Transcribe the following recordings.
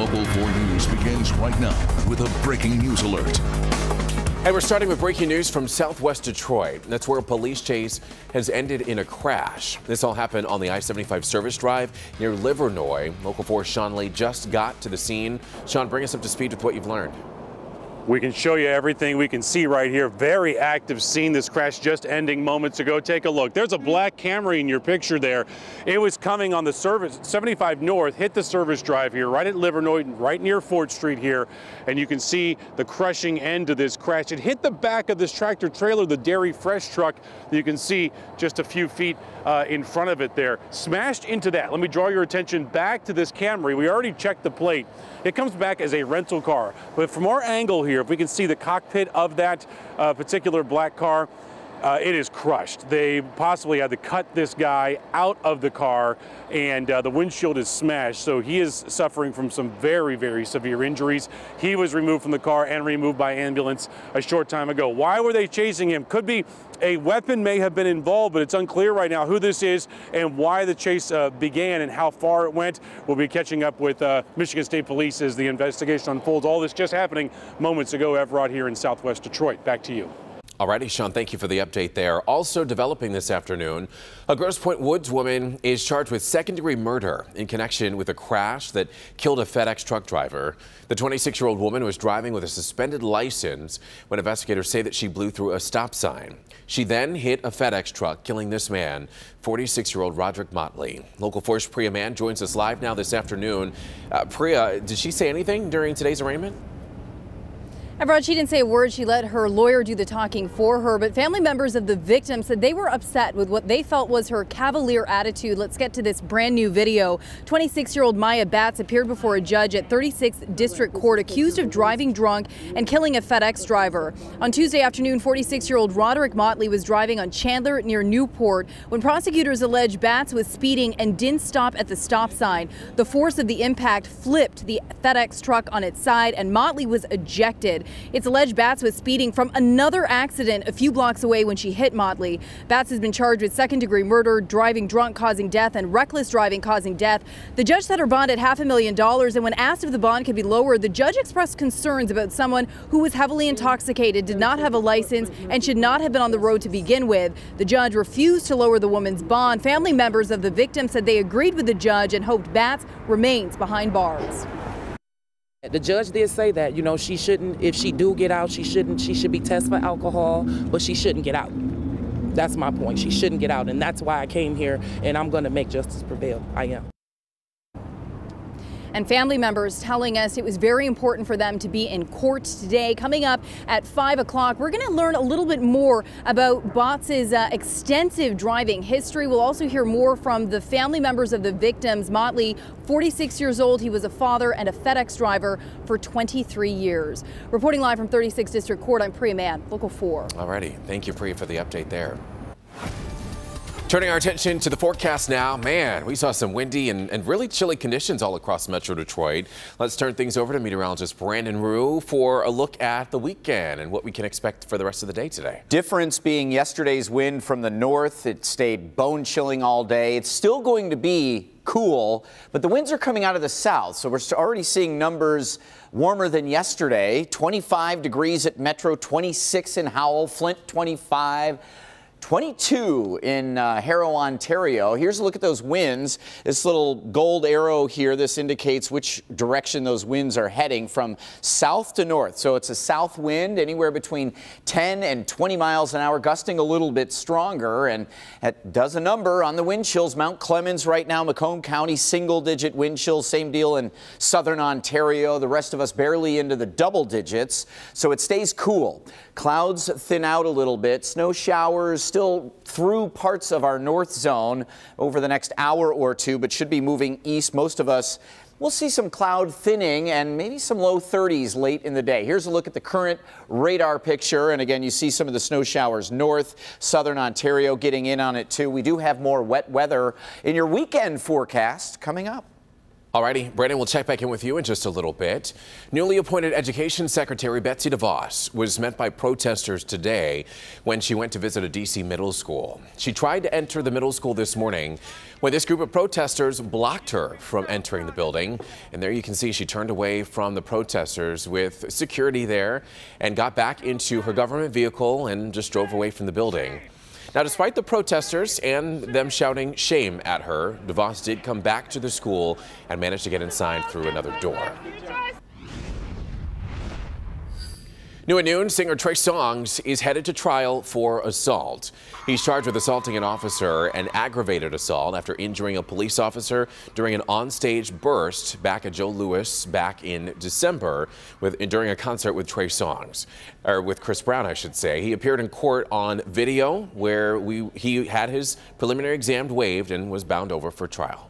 Local 4 News begins right now with a breaking news alert. And we're starting with breaking news from southwest Detroit. That's where a police chase has ended in a crash. This all happened on the I-75 service drive near Livernois. Local 4's Sean Lee just got to the scene. Sean, bring us up to speed with what you've learned. We can show you everything we can see right here. Very active scene. This crash just ending moments ago. Take a look. There's a black Camry in your picture there. It was coming on the service 75 North, hit the service drive here, right at Livernois, right near Fort Street here. And you can see the crushing end of this crash. It hit the back of this tractor trailer, the Dairy Fresh truck. You can see just a few feet in front of it there. Smashed into that. Let me draw your attention back to this Camry. We already checked the plate. It comes back as a rental car. But from our angle here, if we can see the cockpit of that particular black car, it is crushed. They possibly had to cut this guy out of the car, and the windshield is smashed. So he is suffering from some very, very severe injuries. He was removed from the car and removed by ambulance a short time ago. Why were they chasing him? Could be a weapon may have been involved, but it's unclear right now who this is and why the chase began and how far it went. We'll be catching up with Michigan State Police as the investigation unfolds. All this just happening moments ago, Everett, here in southwest Detroit. Back to you. Alrighty, Sean, thank you for the update there. Also developing this afternoon, a Grosse Pointe Woods woman is charged with second-degree murder in connection with a crash that killed a FedEx truck driver. The 26-year-old woman was driving with a suspended license when investigators say that she blew through a stop sign. She then hit a FedEx truck, killing this man, 46-year-old Roderick Motley. Local 4's Priya Mann joins us live now this afternoon. Priya, did she say anything during today's arraignment? Everett, she didn't say a word. She let her lawyer do the talking for her, but family members of the victim said they were upset with what they felt was her cavalier attitude. Let's get to this brand new video. 26-year-old Maya Batts appeared before a judge at 36th District Court accused of driving drunk and killing a FedEx driver. On Tuesday afternoon, 46-year-old Roderick Motley was driving on Chandler near Newport when prosecutors allege Batts was speeding and didn't stop at the stop sign. The force of the impact flipped the FedEx truck on its side and Motley was ejected. It's alleged Batts was speeding from another accident a few blocks away when she hit Motley. Batts has been charged with second-degree murder, driving drunk causing death, and reckless driving causing death. The judge set her bond at $500,000, and when asked if the bond could be lowered, the judge expressed concerns about someone who was heavily intoxicated, did not have a license, and should not have been on the road to begin with. The judge refused to lower the woman's bond. Family members of the victim said they agreed with the judge and hoped Batts remains behind bars. The judge did say that, you know, she shouldn't, if she do get out, she should be tested for alcohol, but she shouldn't get out. That's my point. She shouldn't get out, and that's why I came here, and I'm going to make justice prevail. I am. And family members telling us it was very important for them to be in court today. Coming up at 5 o'clock, we're going to learn a little bit more about Batts's extensive driving history. We'll also hear more from the family members of the victims. Motley, 46 years old. He was a father and a FedEx driver for 23 years. Reporting live from 36th District Court, I'm Priya Mann, Local 4. Alrighty, thank you, Priya, for the update there. Turning our attention to the forecast now. Man, we saw some windy and really chilly conditions all across Metro Detroit. Let's turn things over to meteorologist Brandon Rue for a look at the weekend and what we can expect for the rest of the day today. Difference being yesterday's wind from the north. It stayed bone chilling all day. It's still going to be cool, but the winds are coming out of the south, so we're already seeing numbers warmer than yesterday. 25 degrees at Metro, 26 in Howell, Flint 25. 22 in Harrow, Ontario. Here's a look at those winds. This little gold arrow here, this indicates which direction those winds are heading from south to north. So it's a south wind anywhere between 10 and 20 miles an hour, gusting a little bit stronger, and that does a number on the wind chills. Mount Clemens right now, Macomb County, single-digit wind chills. Same deal in southern Ontario. The rest of us barely into the double digits, so it stays cool. Clouds thin out a little bit. Snow showers still through parts of our north zone over the next hour or two, but should be moving east. Most of us will see some cloud thinning and maybe some low 30s late in the day. Here's a look at the current radar picture. And again, you see some of the snow showers north, southern Ontario getting in on it too. We do have more wet weather in your weekend forecast coming up. Alrighty, Brandon, we'll check back in with you in just a little bit. Newly appointed Education Secretary Betsy DeVos was met by protesters today when she went to visit a D.C. middle school. She tried to enter the middle school this morning when this group of protesters blocked her from entering the building. And there you can see she turned away from the protesters with security there and got back into her government vehicle and just drove away from the building. Now, despite the protesters and them shouting shame at her, DeVos did come back to the school and managed to get inside through another door. New at noon, singer Trey Songz is headed to trial for assault. He's charged with assaulting an officer and aggravated assault after injuring a police officer during an onstage burst back at Joe Louis back in December during a concert with Trey Songz, or with Chris Brown, I should say. He appeared in court on video where he had his preliminary exam waived and was bound over for trial.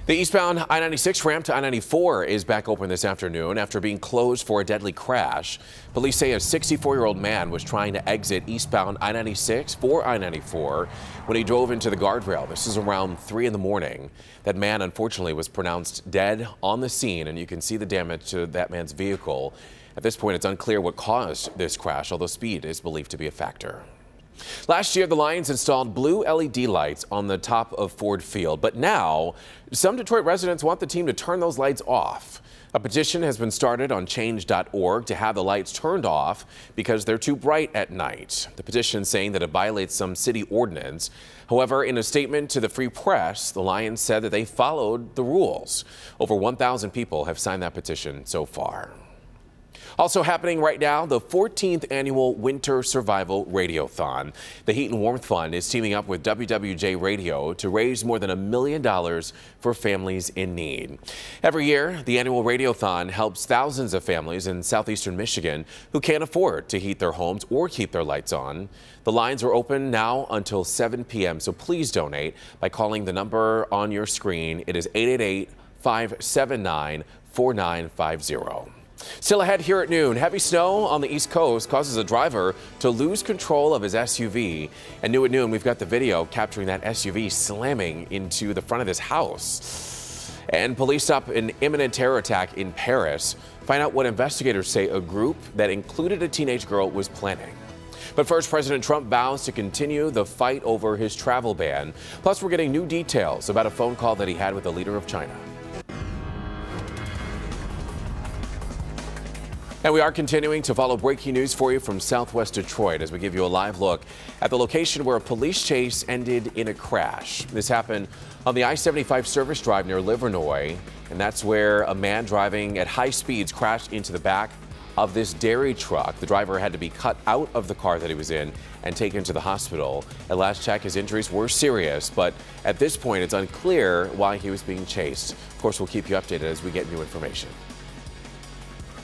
The eastbound I-96 ramp to I-94 is back open this afternoon after being closed for a deadly crash. Police say a 64-year-old man was trying to exit eastbound I-96 for I-94 when he drove into the guardrail. This is around 3 in the morning. That man, unfortunately, was pronounced dead on the scene, and you can see the damage to that man's vehicle. At this point, it's unclear what caused this crash, although speed is believed to be a factor. Last year, the Lions installed blue LED lights on the top of Ford Field, but now some Detroit residents want the team to turn those lights off. A petition has been started on change.org to have the lights turned off because they're too bright at night. The petition saying that it violates some city ordinance. However, in a statement to the Free Press, the Lions said that they followed the rules. Over 1,000 people have signed that petition so far. Also happening right now, the 14th annual Winter Survival Radiothon. The Heat and Warmth Fund is teaming up with WWJ Radio to raise more than $1 million for families in need. Every year, the annual Radiothon helps thousands of families in southeastern Michigan who can't afford to heat their homes or keep their lights on. The lines are open now until 7 p.m., so please donate by calling the number on your screen. It is 888-579-4950. Still ahead here at noon, heavy snow on the East Coast causes a driver to lose control of his SUV. And new at noon, we've got the video capturing that SUV slamming into the front of his house. And police stop an imminent terror attack in Paris. Find out what investigators say a group that included a teenage girl was planning. But first, President Trump vows to continue the fight over his travel ban. Plus, we're getting new details about a phone call that he had with the leader of China. And we are continuing to follow breaking news for you from Southwest Detroit as we give you a live look at the location where a police chase ended in a crash. This happened on the I-75 service drive near Livernois, and that's where a man driving at high speeds crashed into the back of this dairy truck. The driver had to be cut out of the car that he was in and taken to the hospital. At last check, his injuries were serious, but at this point, it's unclear why he was being chased. Of course, we'll keep you updated as we get new information.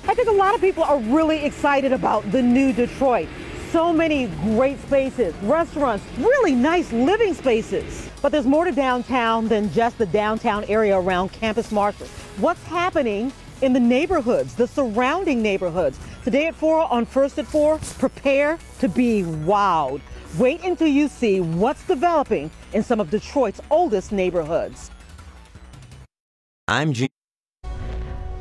I think a lot of people are really excited about the new Detroit. So many great spaces, restaurants, really nice living spaces. But there's more to downtown than just the downtown area around Campus Martius. What's happening in the neighborhoods, the surrounding neighborhoods? Today at 4 on First at 4, prepare to be wowed. Wait until you see what's developing in some of Detroit's oldest neighborhoods. I'm Jim.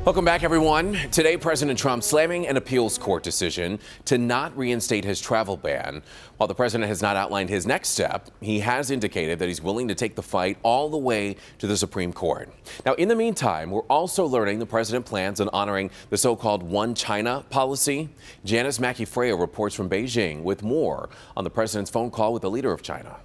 Welcome back, everyone. Today, President Trump slamming an appeals court decision to not reinstate his travel ban. While the president has not outlined his next step, he has indicated that he's willing to take the fight all the way to the Supreme Court. Now, in the meantime, we're also learning the president plans on honoring the so-called One China policy. Janice Mackey-Freya reports from Beijing with more on the president's phone call with the leader of China.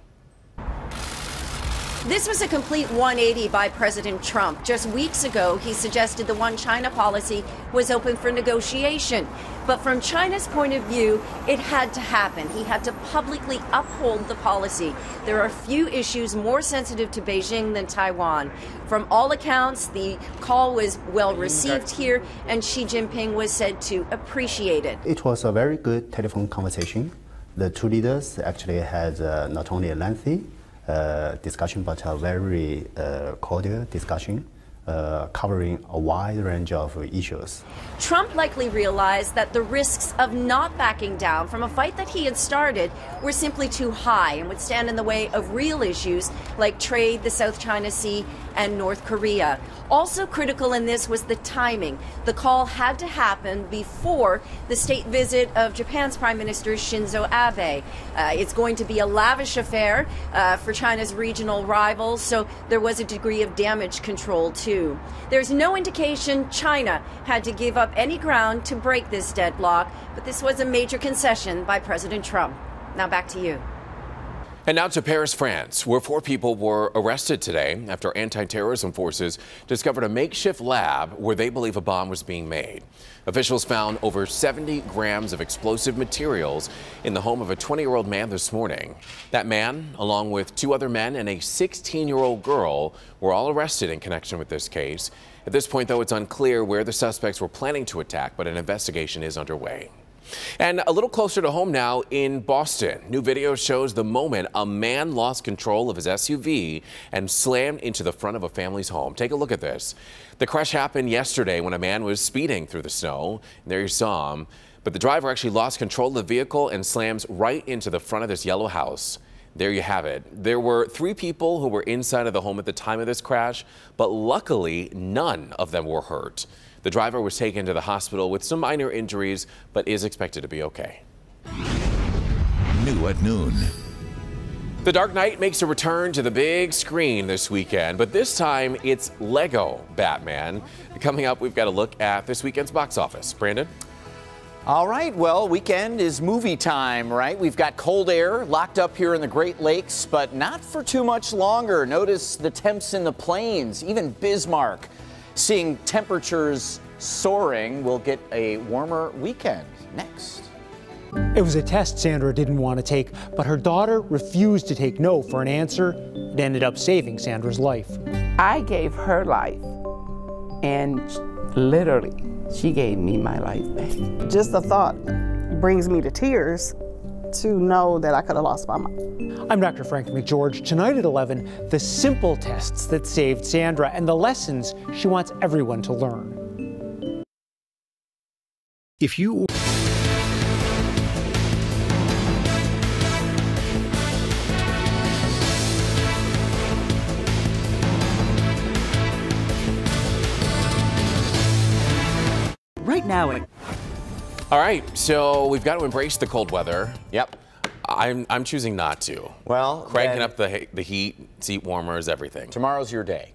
This was a complete 180 by President Trump. Just weeks ago, he suggested the One China policy was open for negotiation. But from China's point of view, it had to happen. He had to publicly uphold the policy. There are few issues more sensitive to Beijing than Taiwan. From all accounts, the call was well received here, and Xi Jinping was said to appreciate it. It was a very good telephone conversation. The two leaders actually had not only a lengthy discussion, but a very cordial discussion. covering a wide range of issues. Trump likely realized that the risks of not backing down from a fight that he had started were simply too high and would stand in the way of real issues like trade, the South China Sea, and North Korea. Also critical in this was the timing. The call had to happen before the state visit of Japan's Prime Minister Shinzo Abe. It's going to be a lavish affair for China's regional rivals, so there was a degree of damage control too. There's no indication China had to give up any ground to break this deadlock, but this was a major concession by President Trump. Now back to you. And now to Paris, France, where 4 people were arrested today after anti-terrorism forces discovered a makeshift lab where they believe a bomb was being made. Officials found over 70 grams of explosive materials in the home of a 20-year-old man this morning. That man, along with 2 other men and a 16-year-old girl, were all arrested in connection with this case. At this point, though, it's unclear where the suspects were planning to attack, but an investigation is underway. And a little closer to home now in Boston. New video shows the moment a man lost control of his SUV and slammed into the front of a family's home. Take a look at this. The crash happened yesterday when a man was speeding through the snow. There you saw him. But the driver actually lost control of the vehicle and slams right into the front of this yellow house. There you have it. There were 3 people who were inside of the home at the time of this crash, but luckily none of them were hurt. The driver was taken to the hospital with some minor injuries, but is expected to be okay. New at noon. The Dark Knight makes a return to the big screen this weekend, but this time it's Lego Batman. Coming up, we've got a look at this weekend's box office. Brandon? All right, well, weekend is movie time, right? We've got cold air locked up here in the Great Lakes, but not for too much longer. Notice the temps in the plains, even Bismarck, seeing temperatures soaring. We'll get a warmer weekend next. It was a test Sandra didn't want to take, but her daughter refused to take no for an answer. It ended up saving Sandra's life. I gave her life, and literally, she gave me my life back. Just the thought brings me to tears to know that I could have lost my mom. I'm Dr. Frank McGeorge. Tonight at 11, the simple tests that saved Sandra and the lessons she wants everyone to learn. If you right now. All right, so we've got to embrace the cold weather. Yep. I'm choosing not to. Well, cranking up the heat, seat warmers, everything. Tomorrow's your day.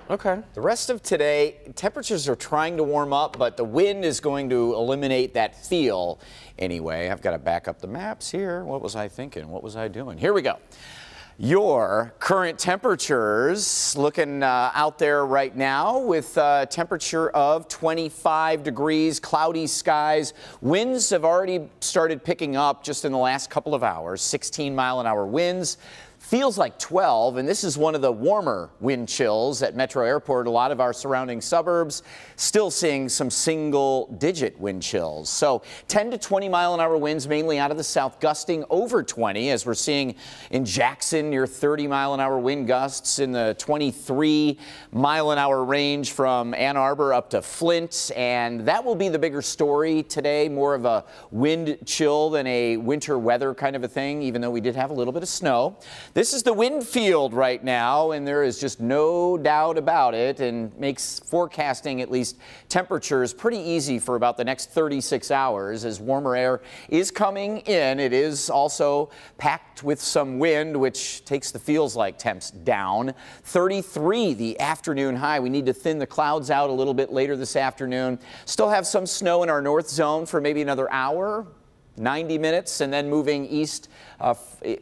Okay. The rest of today, temperatures are trying to warm up, but the wind is going to eliminate that feel anyway. I've got to back up the maps here. What was I thinking? What was I doing? Here we go. Your current temperatures looking out there right now with a temperature of 25 degrees, cloudy skies. Winds have already started picking up just in the last couple of hours, 16-mile-an-hour winds. Feels like 12, and this is one of the warmer wind chills at Metro Airport. A lot of our surrounding suburbs still seeing some single-digit wind chills. So 10 to 20-mile-an-hour winds mainly out of the south, gusting over 20, as we're seeing in Jackson near 30-mile-an-hour wind gusts in the 23-mile-an-hour range from Ann Arbor up to Flint. And that will be the bigger story today, more of a wind chill than a winter weather kind of a thing, even though we did have a little bit of snow. This is the wind field right now, and there is just no doubt about it, and makes forecasting at least temperatures pretty easy for about the next 36 hours as warmer air is coming in. It is also packed with some wind, which takes the feels like temps down. 33 the afternoon high. We need to thin the clouds out a little bit later this afternoon. Still have some snow in our north zone for maybe another hour. 90 minutes, and then moving east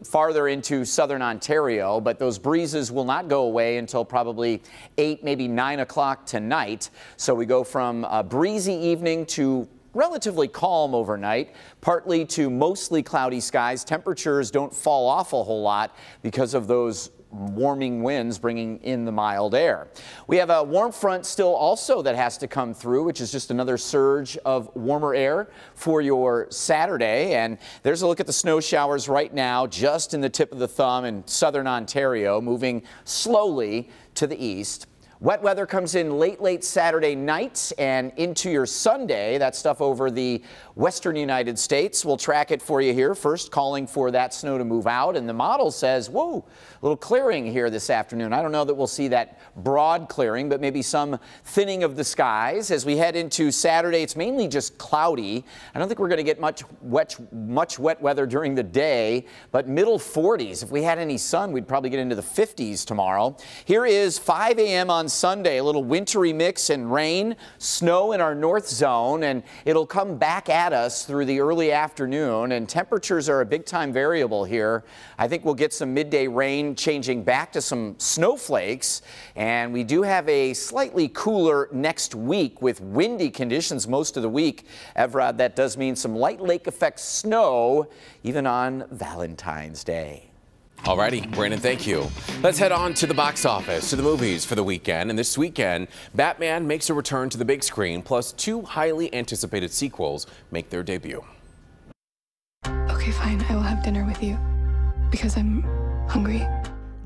farther into southern Ontario, but those breezes will not go away until probably 8, maybe 9 o'clock tonight. So we go from a breezy evening to relatively calm overnight, partly to mostly cloudy skies. Temperatures don't fall off a whole lot because of those warming winds bringing in the mild air. We have a warm front still also that has to come through, which is just another surge of warmer air for your Saturday. And there's a look at the snow showers right now, just in the tip of the thumb in southern Ontario, moving slowly to the east. Wet weather comes in late Saturday night and into your Sunday. That stuff over the western United States. We'll track it for you here. First, calling for that snow to move out. And the model says, whoa, a little clearing here this afternoon. I don't know that we'll see that broad clearing, but maybe some thinning of the skies. As we head into Saturday, it's mainly just cloudy. I don't think we're going to get much wet weather during the day, but middle 40s. If we had any sun, we'd probably get into the 50s tomorrow. Here is 5 a.m. on Sunday, a little wintry mix and rain, snow in our north zone, and it'll come back at us through the early afternoon, and temperatures are a big time variable here. I think we'll get some midday rain changing back to some snowflakes, and we do have a slightly cooler next week with windy conditions most of the week. Evrod, that does mean some light lake effect snow even on Valentine's Day. Alrighty, Brandon, thank you. Let's head on to the box office, to the movies for the weekend. And this weekend, Batman makes a return to the big screen, plus 2 highly anticipated sequels make their debut. Okay, fine, I will have dinner with you, because I'm hungry.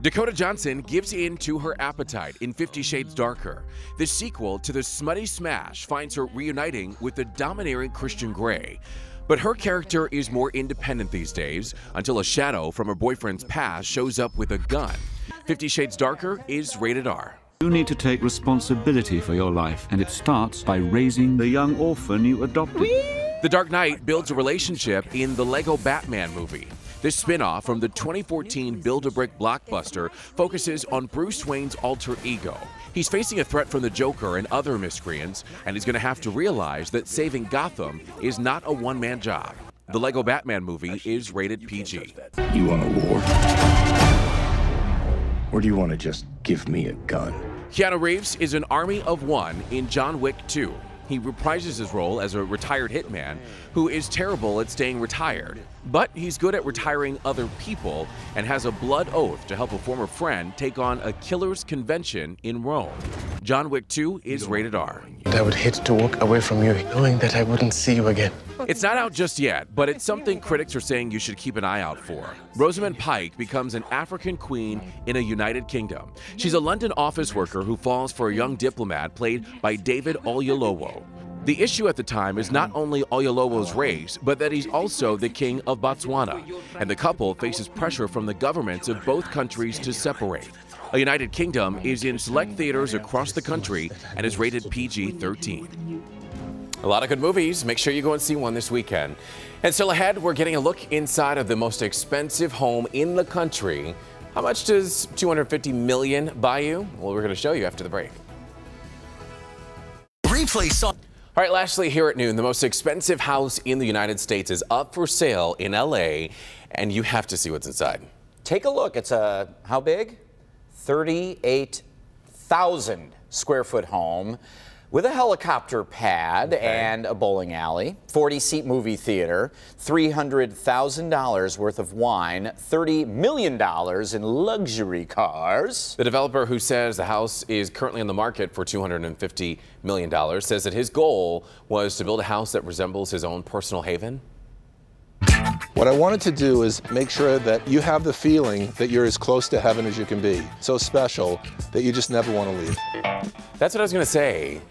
Dakota Johnson gives in to her appetite in 50 Shades Darker. The sequel to the smutty smash finds her reuniting with the domineering Christian Grey. But her character is more independent these days until a shadow from her boyfriend's past shows up with a gun. 50 Shades Darker is rated R. You need to take responsibility for your life, and it starts by raising the young orphan you adopted. The Dark Knight builds a relationship in the Lego Batman movie. This spin-off from the 2014 Build-A-Brick blockbuster focuses on Bruce Wayne's alter ego. He's facing a threat from the Joker and other miscreants, and he's going to have to realize that saving Gotham is not a one-man job. The Lego Batman movie is rated PG. You want a war? Or do you want to just give me a gun? Keanu Reeves is an army of one in John Wick 2. He reprises his role as a retired hitman who is terrible at staying retired. But he's good at retiring other people and has a blood oath to help a former friend take on a killer's convention in Rome. John Wick 2 is rated R. I would hate to walk away from you knowing that I wouldn't see you again. It's not out just yet, but it's something critics are saying you should keep an eye out for. Rosamund Pike becomes an African queen in a United Kingdom. She's a London office worker who falls for a young diplomat played by David Oyelowo. The issue at the time is not only Oyelowo's race, but that he's also the king of Botswana, and the couple faces pressure from the governments of both countries to separate. A United Kingdom is in select theaters across the country and is rated PG-13. A lot of good movies. Make sure you go and see one this weekend. And still ahead, we're getting a look inside of the most expensive home in the country. How much does $250 million buy you? Well, we're going to show you after the break. Replay song. All right, lastly, here at noon, the most expensive house in the United States is up for sale in LA, and you have to see what's inside. Take a look. It's a, how big? 38,000 square foot home with a helicopter pad and a bowling alley, 40-seat movie theater, $300,000 worth of wine, $30 million in luxury cars. The developer, who says the house is currently on the market for $250 million, says that his goal was to build a house that resembles his own personal haven. What I wanted to do is make sure that you have the feeling that you're as close to heaven as you can be. So special that you just never want to leave. That's what I was going to say.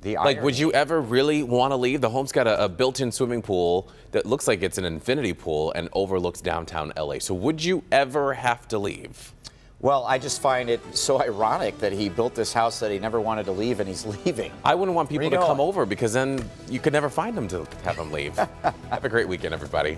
Like, would you ever really want to leave? The home's got a built-in swimming pool that looks like it's an infinity pool and overlooks downtown LA. So would you ever have to leave? Well, I just find it so ironic that he built this house that he never wanted to leave, and he's leaving. I wouldn't want people to come over because then you could never find him to have him leave. Have a great weekend, everybody.